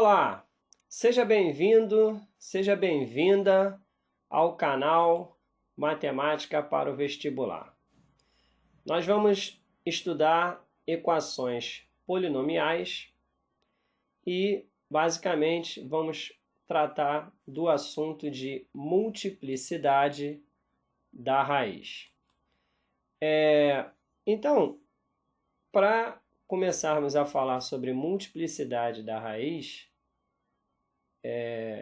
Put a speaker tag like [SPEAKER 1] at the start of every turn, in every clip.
[SPEAKER 1] Olá, seja bem-vindo, seja bem-vinda ao canal Matemática para o Vestibular. Nós vamos estudar equações polinomiais e, basicamente, vamos tratar do assunto de multiplicidade da raiz. Então, para começarmos a falar sobre multiplicidade da raiz,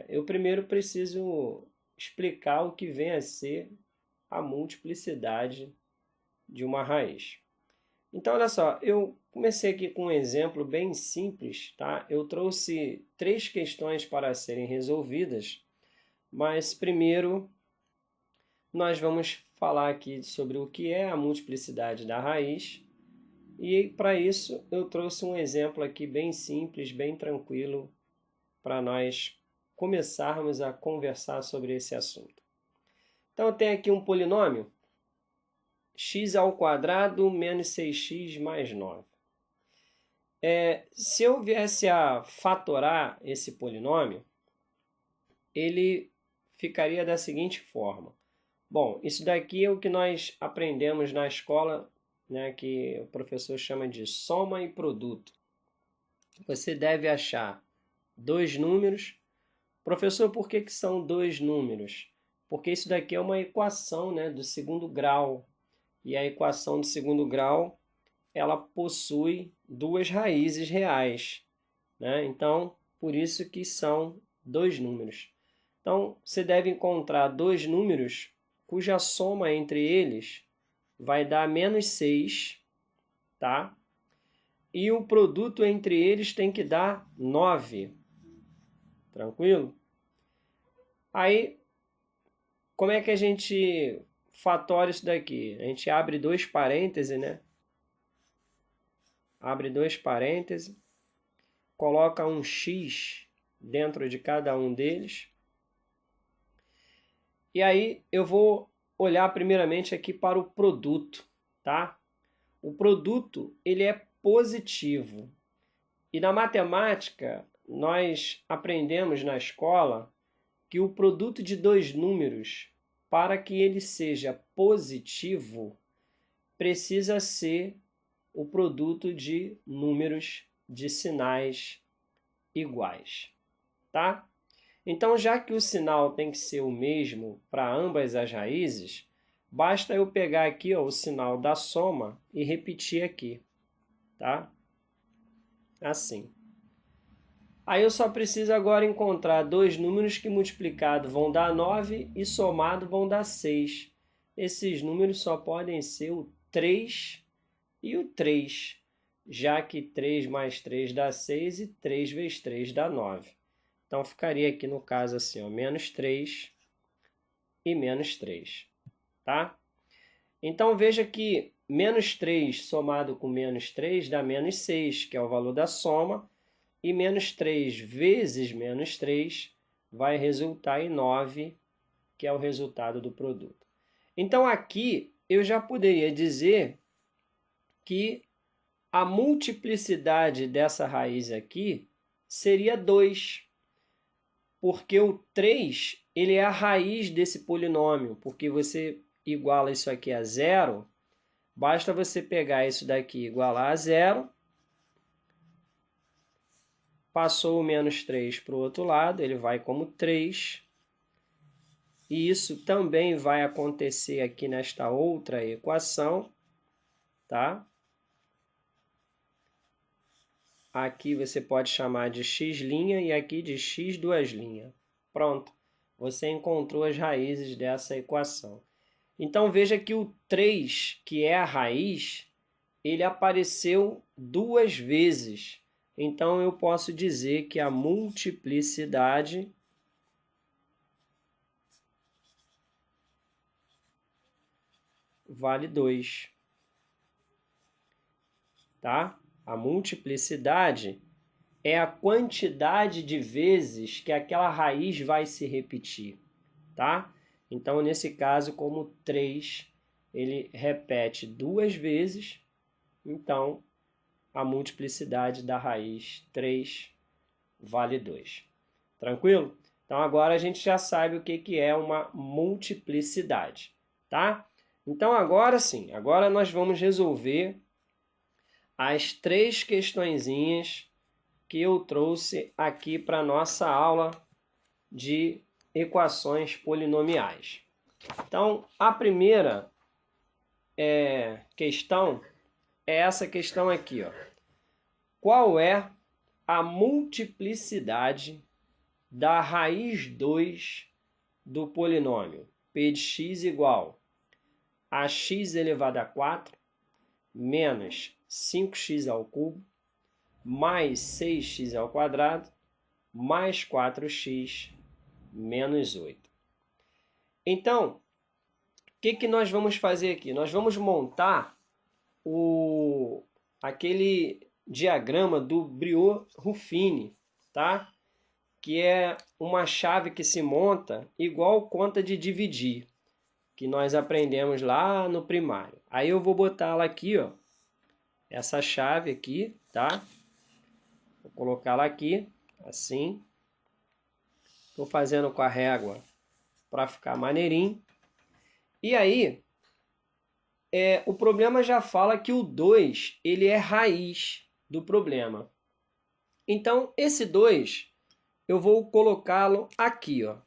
[SPEAKER 1] eu primeiro preciso explicar o que vem a ser a multiplicidade de uma raiz. Então, olha só, eu comecei aqui com um exemplo bem simples, tá? Eu trouxe 3 questões para serem resolvidas, mas primeiro nós vamos falar aqui sobre o que é a multiplicidade da raiz. E para isso eu trouxe um exemplo aqui bem simples, bem tranquilo, para nós começarmos a conversar sobre esse assunto. Então eu tenho aqui um polinômio, x² menos 6x mais 9. Se eu viesse a fatorar esse polinômio, ele ficaria da seguinte forma. Bom, isso daqui é o que nós aprendemos na escola, né, que o professor chama de soma e produto. Você deve achar 2 números. Professor, por que são 2 números? Porque isso daqui é uma equação, né, do segundo grau. E a equação do segundo grau, ela possui 2 raízes reais, né? Então, por isso que são 2 números. Então, você deve encontrar 2 números cuja soma entre eles vai dar menos 6, tá? E o produto entre eles tem que dar 9. Tranquilo? Aí, como é que a gente fatora isso daqui? A gente abre 2 parênteses, né? Abre 2 parênteses, coloca um x dentro de cada um deles. E aí eu vou olhar primeiramente aqui para o produto, tá? O produto, ele é positivo. E na matemática, nós aprendemos na escola que o produto de 2 números, para que ele seja positivo, precisa ser o produto de números de sinais iguais, tá? Então, já que o sinal tem que ser o mesmo para ambas as raízes, basta eu pegar aqui, ó, o sinal da soma e repetir aqui, tá? Assim. Aí eu só preciso agora encontrar 2 números que multiplicado vão dar 9 e somado vão dar 6. Esses números só podem ser o 3 e o 3, já que 3 mais 3 dá 6 e 3 vezes 3 dá 9. Então, ficaria aqui no caso assim, ó, menos 3 e menos 3, tá? Então, veja que menos 3 somado com menos 3 dá menos 6, que é o valor da soma, e menos 3 vezes menos 3 vai resultar em 9, que é o resultado do produto. Então, aqui eu já poderia dizer que a multiplicidade dessa raiz aqui seria 2, porque o 3 ele é a raiz desse polinômio, porque você iguala isso aqui a 0, basta você pegar isso daqui e igualar a 0, passou o menos 3 para o outro lado, ele vai como 3, e isso também vai acontecer aqui nesta outra equação, tá? Aqui você pode chamar de x' e aqui de x²'. Pronto, você encontrou as raízes dessa equação. Então, veja que o 3, que é a raiz, ele apareceu 2 vezes. Então, eu posso dizer que a multiplicidade vale 2. Tá? A multiplicidade é a quantidade de vezes que aquela raiz vai se repetir, tá? Então, nesse caso, como 3, ele repete 2 vezes, então a multiplicidade da raiz 3 vale 2. Tranquilo? Então agora a gente já sabe o que é uma multiplicidade, tá? Então agora sim, agora nós vamos resolver as 3 questõezinhas que eu trouxe aqui para a nossa aula de equações polinomiais. Então, a primeira questão é essa questão aqui, ó. Qual é a multiplicidade da raiz 2 do polinômio p de x igual a x elevado a 4 menos 5x ao cubo mais 6x ao quadrado mais 4x menos 8. Então, o que nós vamos fazer aqui? Nós vamos montar aquele diagrama do Briot-Ruffini, tá? Que é uma chave que se monta igual conta de dividir, que nós aprendemos lá no primário. Aí eu vou botar ela aqui, ó, essa chave aqui, tá? Vou colocar ela aqui, assim. Estou fazendo com a régua para ficar maneirinho. E aí, o problema já fala que o 2 ele é raiz do problema. Então, esse 2, eu vou colocá-lo aqui, ó.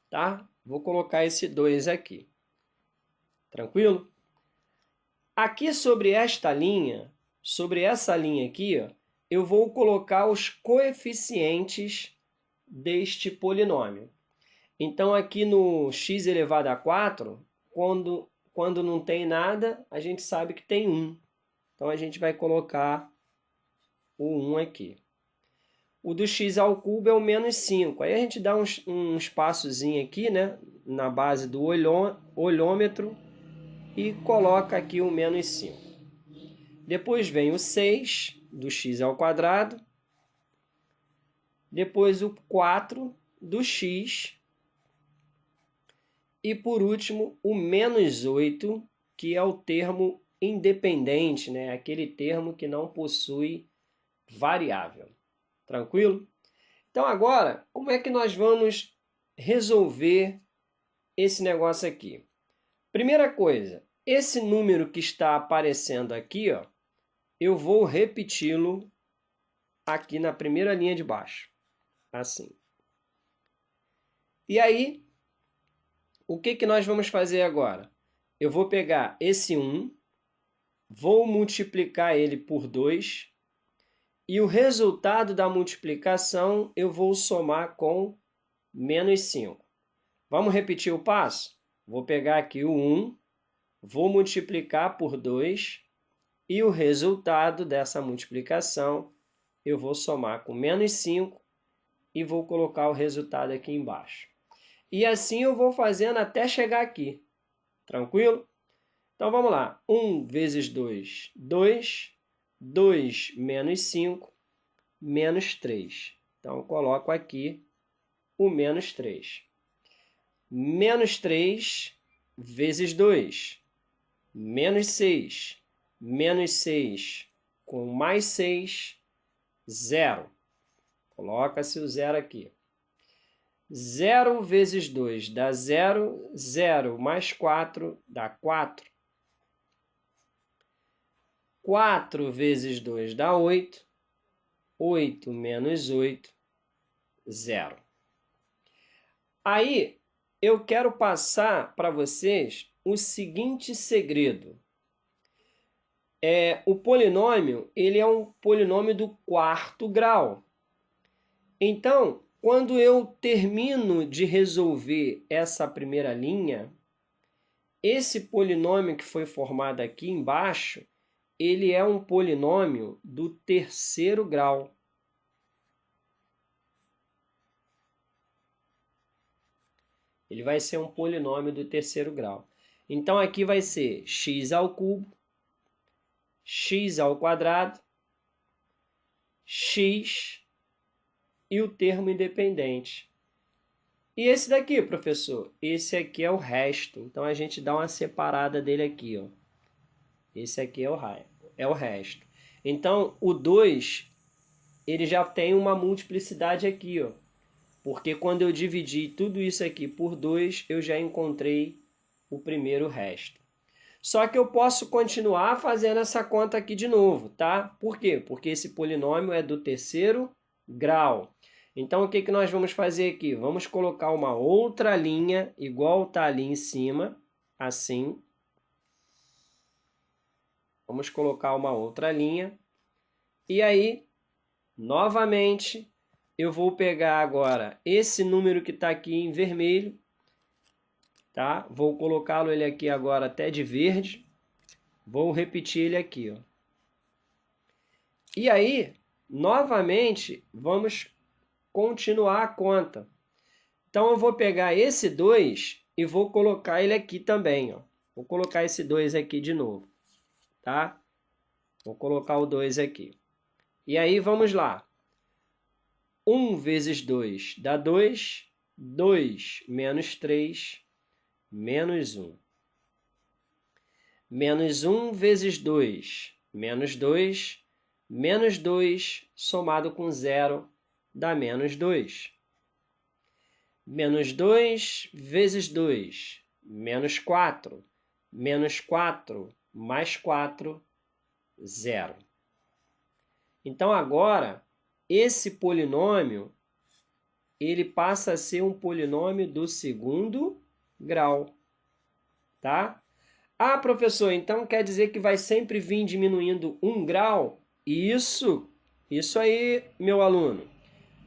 [SPEAKER 1] Tá? Vou colocar esse 2 aqui. Tranquilo? Aqui sobre esta linha, sobre essa linha aqui, ó, eu vou colocar os coeficientes deste polinômio. Então, aqui no x elevado a 4, quando não tem nada, a gente sabe que tem 1. Então, a gente vai colocar o 1 aqui. O do x ao cubo é o menos 5. Aí a gente dá um espaçozinho aqui, né, na base do olhômetro e coloca aqui o menos 5. Depois vem o 6 do x ao quadrado. Depois o 4 do x. E por último, o menos 8, que é o termo independente, né? Aquele termo que não possui variável. Tranquilo? Então agora, como é que nós vamos resolver esse negócio aqui? Primeira coisa, esse número que está aparecendo aqui, ó, eu vou repeti-lo aqui na primeira linha de baixo. Assim. E aí, o que nós vamos fazer agora? Eu vou pegar esse 1, vou multiplicar ele por 2, e o resultado da multiplicação eu vou somar com menos 5. Vamos repetir o passo? Vou pegar aqui o 1, vou multiplicar por 2, e o resultado dessa multiplicação eu vou somar com menos 5 e vou colocar o resultado aqui embaixo. E assim eu vou fazendo até chegar aqui. Tranquilo? Então vamos lá. 1 vezes 2, 2. 2 menos 5, menos 3. Então eu coloco aqui o menos 3. Menos 3 vezes 2, menos 6. Menos 6 com mais 6, 0. Coloca-se o 0 aqui. 0 vezes 2 dá 0, 0 mais 4 dá 4. 4 vezes 2 dá 8, 8 menos 8, 0. Aí, eu quero passar para vocês o seguinte segredo. O polinômio, ele é um polinômio do 4º grau. Então, quando eu termino de resolver essa primeira linha, esse polinômio que foi formado aqui embaixo, ele é um polinômio do 3º grau. Ele vai ser um polinômio do 3º grau. Então, aqui vai ser x ao cubo, x ao quadrado, x e o termo independente. E esse daqui, professor? Esse aqui é o resto. Então, a gente dá uma separada dele aqui, ó. Esse aqui é o resto. Então, o 2 ele já tem uma multiplicidade aqui, ó. Porque quando eu dividi tudo isso aqui por 2, eu já encontrei o primeiro resto. Só que eu posso continuar fazendo essa conta aqui de novo, tá? Por quê? Porque esse polinômio é do terceiro grau. Então, o que nós vamos fazer aqui? Vamos colocar uma outra linha, igual está ali em cima, assim. Vamos colocar uma outra linha. E aí, novamente, eu vou pegar agora esse número que está aqui em vermelho, tá? Vou colocá-lo ele aqui agora até de verde. Vou repetir ele aqui, ó. E aí, novamente, vamos continuar a conta. Então, eu vou pegar esse 2 e vou colocar ele aqui também, ó. Vou colocar esse 2 aqui de novo, tá? Vou colocar o 2 aqui. E aí, vamos lá. 1 vezes 2 dá 2. 2 menos 3, menos 1. Menos 1 vezes 2, menos 2. Menos 2 somado com 0 dá menos 2. Menos 2 vezes 2, menos 4. Menos 4 mais 4, 0. Então, agora, esse polinômio, ele passa a ser um polinômio do segundo grau, tá? Ah, professor, então quer dizer que vai sempre vir diminuindo 1 grau? Isso aí, meu aluno,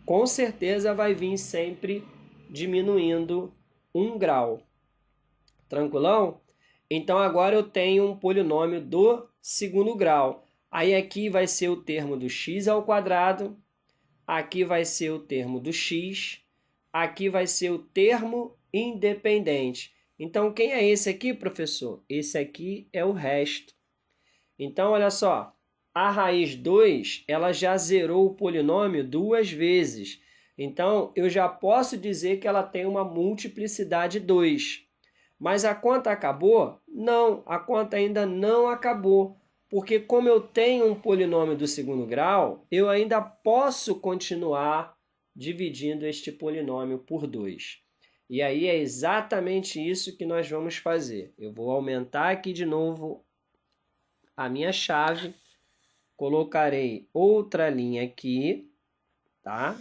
[SPEAKER 1] com certeza vai vir sempre diminuindo 1 grau. Tranquilão? Então, agora eu tenho um polinômio do segundo grau. Aí aqui vai ser o termo do x ao quadrado, aqui vai ser o termo do x, aqui vai ser o termo independente. Então, quem é esse aqui, professor? Esse aqui é o resto. Então, olha só, a raiz 2, ela já zerou o polinômio 2 vezes. Então, eu já posso dizer que ela tem uma multiplicidade 2. Mas a conta acabou? Não, a conta ainda não acabou. Porque como eu tenho um polinômio do segundo grau, eu ainda posso continuar dividindo este polinômio por 2. E aí é exatamente isso que nós vamos fazer. Eu vou aumentar aqui de novo a minha chave, colocarei outra linha aqui, tá?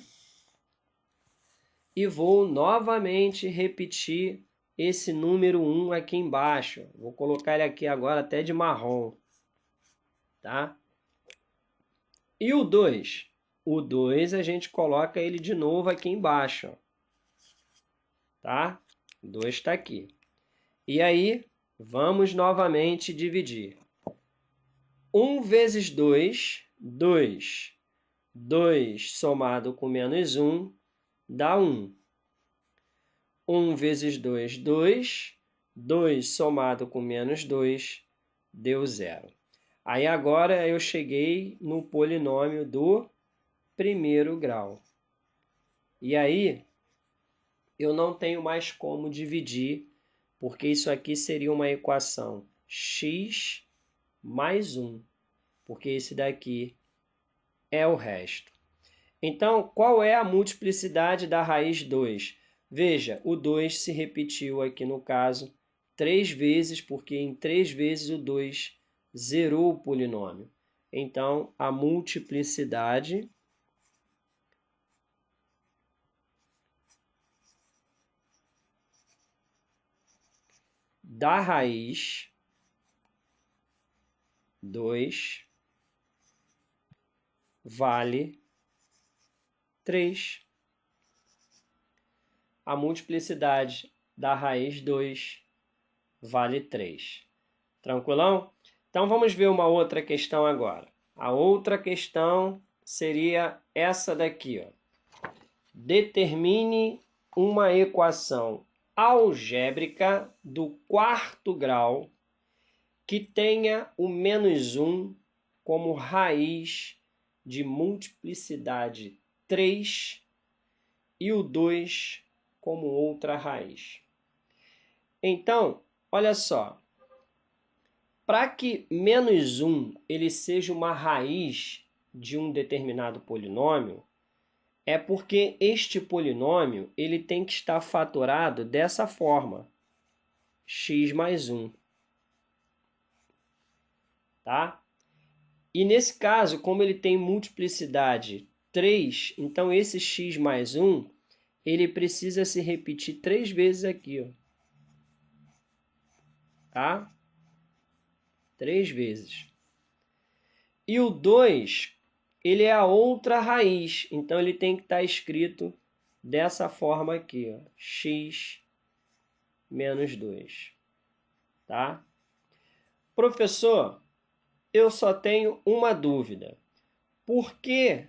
[SPEAKER 1] E vou novamente repetir esse número 1 aqui embaixo. Vou colocar ele aqui agora até de marrom, tá? E o 2? O 2 a gente coloca ele de novo aqui embaixo, ó. Tá? O 2 está aqui. E aí, vamos novamente dividir. 1 vezes 2, 2. 2 somado com menos 1 dá 1. 1 vezes 2, 2. 2 somado com menos 2 deu 0. Aí agora eu cheguei no polinômio do primeiro grau. E aí eu não tenho mais como dividir, porque isso aqui seria uma equação x mais 1, porque esse daqui é o resto. Então, qual é a multiplicidade da raiz 2? Veja, o 2 se repetiu aqui no caso 3 vezes, porque em 3 vezes o 2 zerou o polinômio. Então, a multiplicidade da raiz 2 vale 3. A multiplicidade da raiz 2 vale 3. Tranquilão? Então, vamos ver uma outra questão agora. A outra questão seria essa daqui, ó. Determine uma equação algébrica do quarto grau que tenha o menos 1 como raiz de multiplicidade 3 e o 2 como outra raiz. Então, olha só, para que menos 1 ele seja uma raiz de um determinado polinômio é porque este polinômio ele tem que estar fatorado dessa forma, x mais 1. Tá? E nesse caso, como ele tem multiplicidade 3, então esse x mais 1, ele precisa se repetir 3 vezes aqui, ó. Tá? 3 vezes. E o 2, ele é a outra raiz, então ele tem que estar escrito dessa forma aqui, ó, x menos 2. Tá? Professor, eu só tenho uma dúvida. Por que,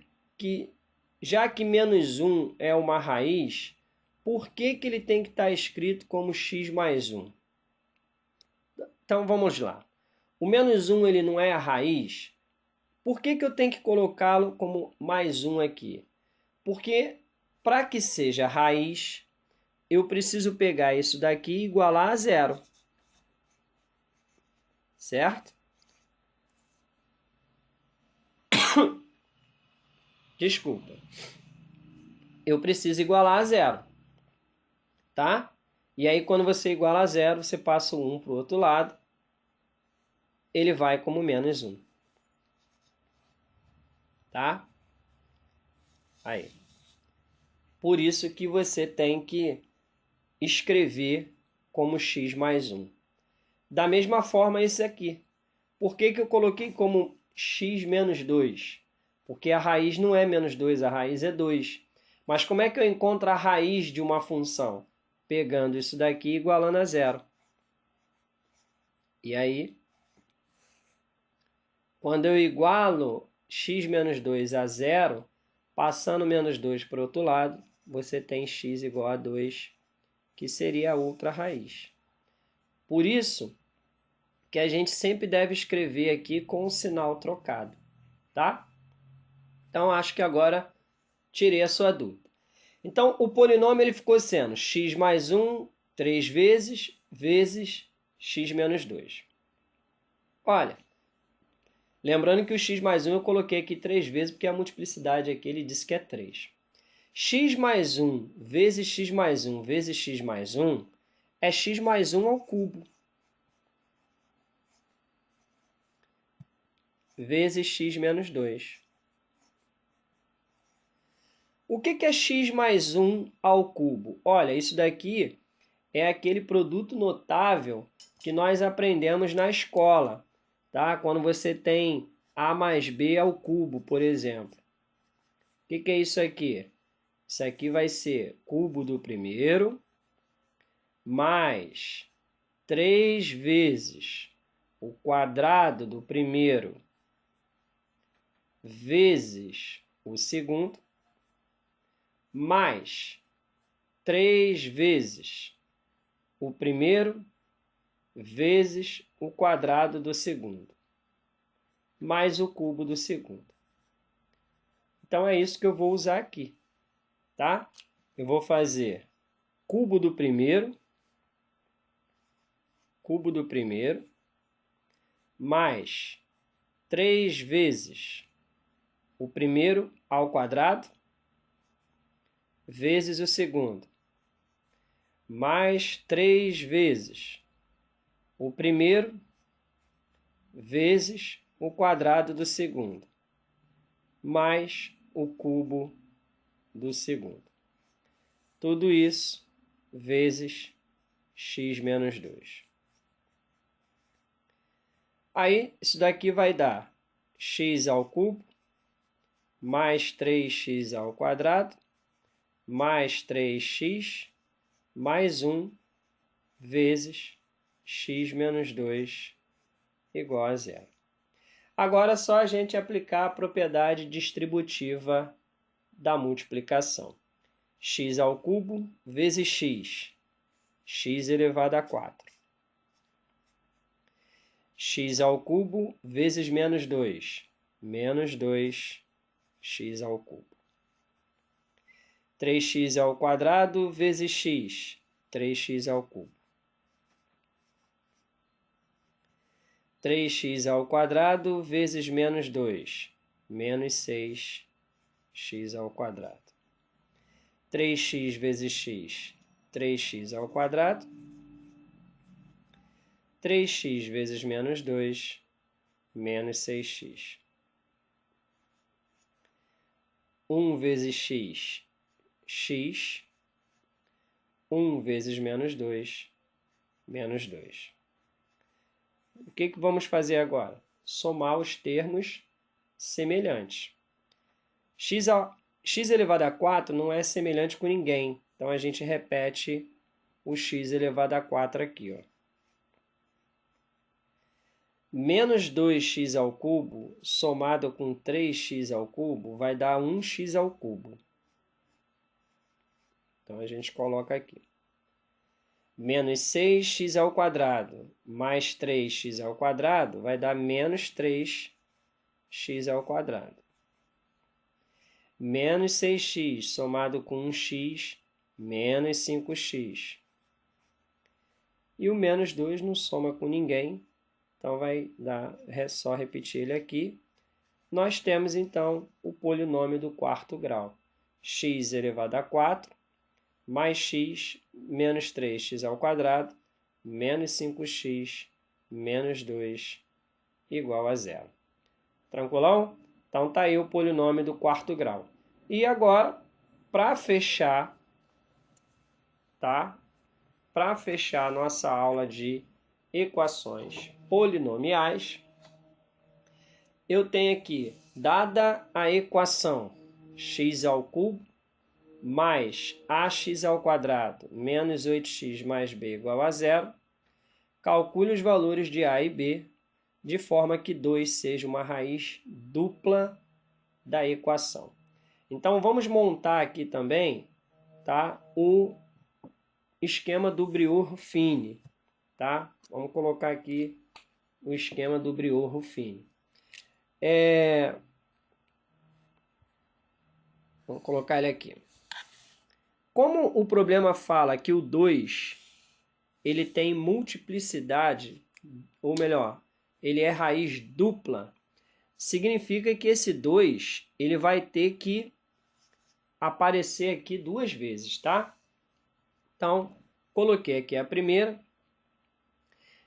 [SPEAKER 1] já que menos 1 é uma raiz, por que ele tem que estar escrito como x mais 1? Então, vamos lá. O menos 1 ele não é a raiz? Por que eu tenho que colocá-lo como mais 1 aqui? Porque, para que seja raiz, eu preciso pegar isso daqui e igualar a zero. Certo? Desculpa. Eu preciso igualar a zero. Tá? E aí, quando você iguala a zero, você passa o 1 para o outro lado. Ele vai como menos 1. Tá? Aí. Por isso que você tem que escrever como x mais 1. Da mesma forma, esse aqui. Por que eu coloquei como x menos 2? Porque a raiz não é menos 2, a raiz é 2. Mas como é que eu encontro a raiz de uma função? Pegando isso daqui e igualando a zero. E aí, quando eu igualo x menos 2 a zero, passando menos 2 para o outro lado, você tem x igual a 2, que seria a outra raiz. Por isso que a gente sempre deve escrever aqui com o sinal trocado, tá? Então, acho que agora tirei a sua dúvida. Então, o polinômio ele ficou sendo x mais 1, 3 vezes x menos 2. Olha, lembrando que o x mais 1 eu coloquei aqui 3 vezes, porque a multiplicidade aqui ele disse que é 3. X mais 1 vezes x mais 1 vezes x mais 1 é x mais 1 ao cubo. Vezes x menos 2. O que é x mais 1 ao cubo? Olha, isso daqui é aquele produto notável que nós aprendemos na escola, tá? Quando você tem a mais b ao cubo, por exemplo. O que é isso aqui? Isso aqui vai ser cubo do primeiro mais 3 vezes o quadrado do primeiro vezes o segundo, mais 3 vezes o primeiro vezes o quadrado do segundo, mais o cubo do segundo. Então, é isso que eu vou usar aqui, tá? Eu vou fazer cubo do primeiro, mais 3 vezes o primeiro ao quadrado, vezes o segundo, mais 3 vezes o primeiro vezes o quadrado do segundo, mais o cubo do segundo. Tudo isso vezes x menos 2. Aí, isso daqui vai dar x ao cubo, mais 3x ao quadrado, mais 3x, mais 1, vezes x menos 2 igual a zero. Agora é só a gente aplicar a propriedade distributiva da multiplicação. X ao cubo vezes x, x elevado a 4. X ao cubo vezes menos 2, menos 2x ao cubo. 3x ao quadrado vezes x, 3x ao cubo. 3x ao quadrado vezes menos 2, menos 6x ao quadrado. 3x vezes x, 3x ao quadrado. 3x vezes menos 2, menos 6x. 1 vezes x, x. 1 vezes menos 2, menos 2. O que vamos fazer agora? Somar os termos semelhantes. X elevado a 4 não é semelhante com ninguém. Então, a gente repete o x elevado a 4 aqui. Ó. Menos 2x ao cubo, somado com 3x ao cubo, vai dar 1x ao cubo. Então, a gente coloca aqui. Menos 6x ao quadrado mais 3x ao quadrado vai dar menos 3x ao quadrado. Menos 6x somado com 1x, menos 5x. E o menos 2 não soma com ninguém, então vai dar, só repetir ele aqui. Nós temos, então, o polinômio do quarto grau. X elevado a 4 mais x menos 3x ao quadrado menos 5x menos 2 igual a 0. Tranquilão? Então, tá aí o polinômio do quarto grau. E agora, para fechar, tá? Para fechar a nossa aula de equações polinomiais, eu tenho aqui, dada a equação x ao cubo mais ax ao quadrado menos 8x mais b igual a 0, calcule os valores de a e b de forma que 2 seja uma raiz dupla da equação. Então, vamos montar aqui também, tá, o esquema do Briot-Ruffini. Tá? Vamos colocar aqui o esquema do Briot-Ruffini. Vamos colocar ele aqui. Como o problema fala que o 2 ele tem multiplicidade, ou melhor, ele é raiz dupla, significa que esse 2 ele vai ter que aparecer aqui duas vezes, tá? Então, coloquei aqui a primeira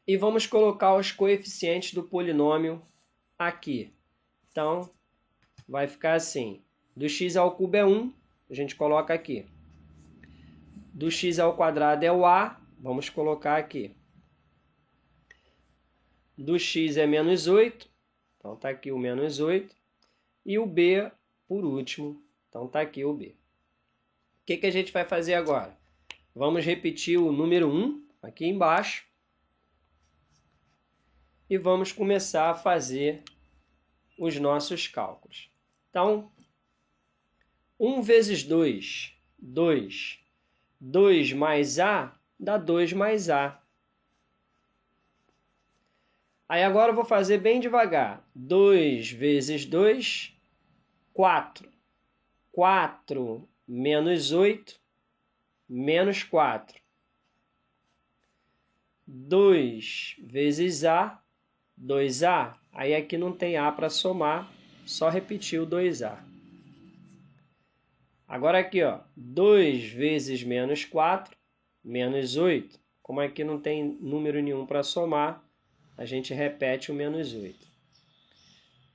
[SPEAKER 1] e vamos colocar os coeficientes do polinômio aqui. Então, vai ficar assim, do x ao cubo é 1, a gente coloca aqui. Do x ao quadrado é o a, vamos colocar aqui. Do x é menos 8, então está aqui o menos 8. E o b, por último, então está aqui o b. O que a gente vai fazer agora? Vamos repetir o número 1 aqui embaixo. E vamos começar a fazer os nossos cálculos. Então, 1 vezes 2, 2. 2 mais a dá 2 mais a. Aí agora eu vou fazer bem devagar. 2 vezes 2, 4. 4 menos 8, menos 4. 2 vezes a, 2a. Aí aqui não tem a para somar, só repetir o 2a. Agora aqui, ó, 2 vezes menos 4, menos 8. Como aqui não tem número nenhum para somar, a gente repete o menos 8.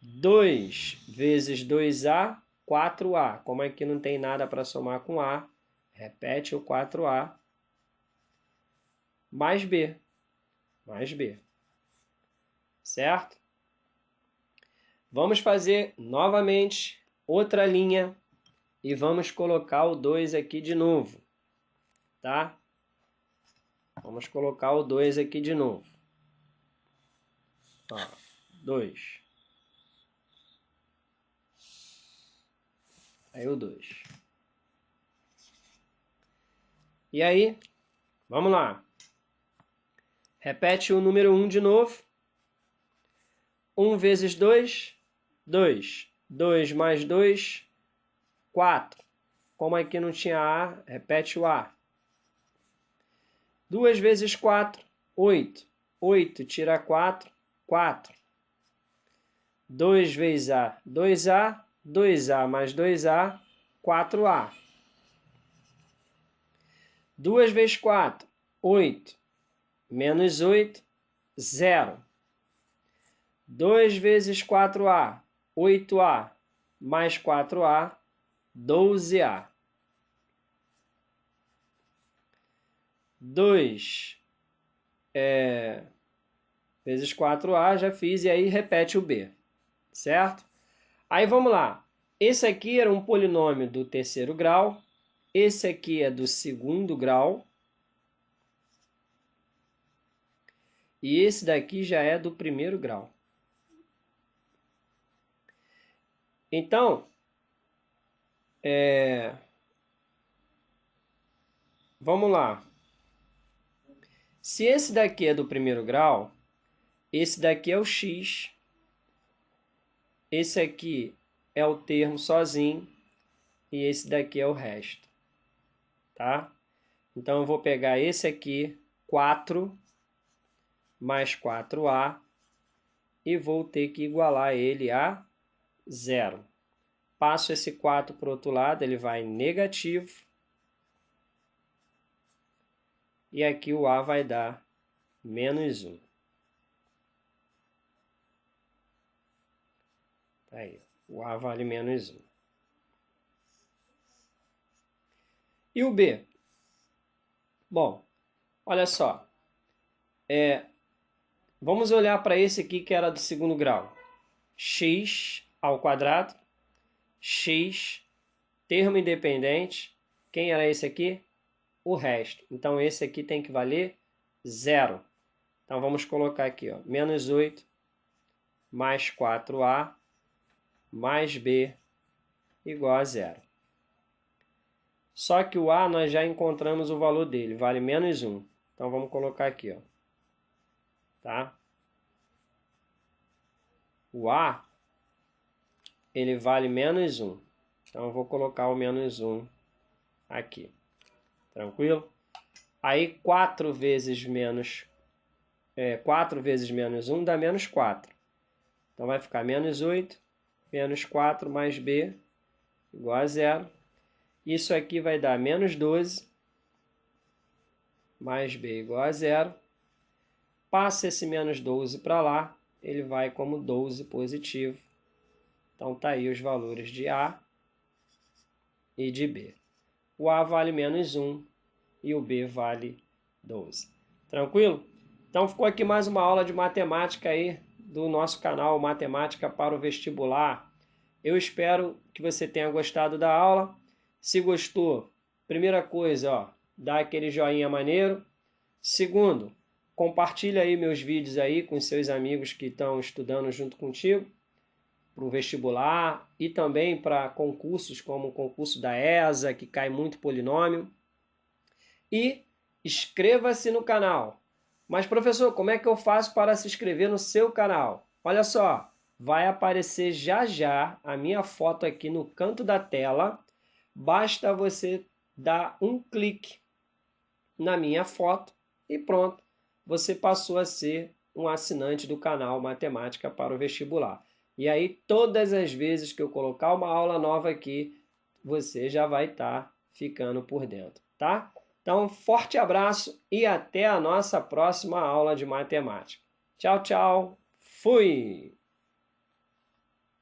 [SPEAKER 1] 2 vezes 2a, 4a. Como aqui não tem nada para somar com a, repete o 4a. Mais b. Mais b. Certo? Vamos fazer novamente outra linha. E vamos colocar o 2 aqui de novo, tá? Vamos colocar o 2 aqui de novo. Ó, 2. Aí o 2. E aí, vamos lá. Repete o número 1 de novo. 1 vezes 2, 2. 2 mais 2, 4. Como aqui não tinha a, repete o a. 2 vezes 4, 8. 8 tira 4, 4. 2 vezes A, 2A, 2A mais 2A, 4A. 2 vezes 4, 8. Menos 8, 0. 2 vezes 4A, 8A, mais 4A, 12A. 2 vezes 4A, já fiz, e aí repete o B, certo? Aí vamos lá. Esse aqui era um polinômio do terceiro grau, esse aqui é do segundo grau, e esse daqui já é do primeiro grau. Então, vamos lá. Se esse daqui é do primeiro grau, esse daqui é o x, esse aqui é o termo sozinho e esse daqui é o resto, tá? Então, eu vou pegar esse aqui, 4 mais 4A, e vou ter que igualar ele a 0. Passo esse 4 para o outro lado, ele vai negativo. E aqui o A vai dar menos 1. Tá aí, o A vale menos 1. E o B? Bom, olha só. Vamos olhar para esse aqui que era do segundo grau. X ao quadrado, x, termo independente. Quem era esse aqui? O resto. Então, esse aqui tem que valer 0. Então, vamos colocar aqui, ó, menos 8 mais 4A mais B igual a 0. Só que o A nós já encontramos o valor dele, vale menos 1. Então, vamos colocar aqui, ó. Tá? O A, ele vale menos 1. Então, eu vou colocar o menos 1 aqui. Tranquilo? Aí, 4 vezes menos 1 dá menos 4. Então, vai ficar menos 8, menos 4 mais B igual a 0. Isso aqui vai dar menos 12 mais B igual a 0. Passa esse menos 12 para lá, ele vai como 12 positivo. Então, tá aí os valores de A e de B. O A vale menos 1 e o B vale 12. Tranquilo? Então, ficou aqui mais uma aula de matemática aí do nosso canal Matemática para o Vestibular. Eu espero que você tenha gostado da aula. Se gostou, primeira coisa, ó, dá aquele joinha maneiro. Segundo, compartilha aí meus vídeos aí com seus amigos que estão estudando junto contigo para o vestibular e também para concursos como o concurso da ESA, que cai muito polinômio. E inscreva-se no canal. Mas, professor, como é que eu faço para se inscrever no seu canal? Olha só, vai aparecer já já a minha foto aqui no canto da tela. Basta você dar um clique na minha foto e pronto, você passou a ser um assinante do canal Matemática para o Vestibular. E aí, todas as vezes que eu colocar uma aula nova aqui, você já vai estar ficando por dentro, tá? Então, forte abraço e até a nossa próxima aula de matemática. Tchau, tchau. Fui!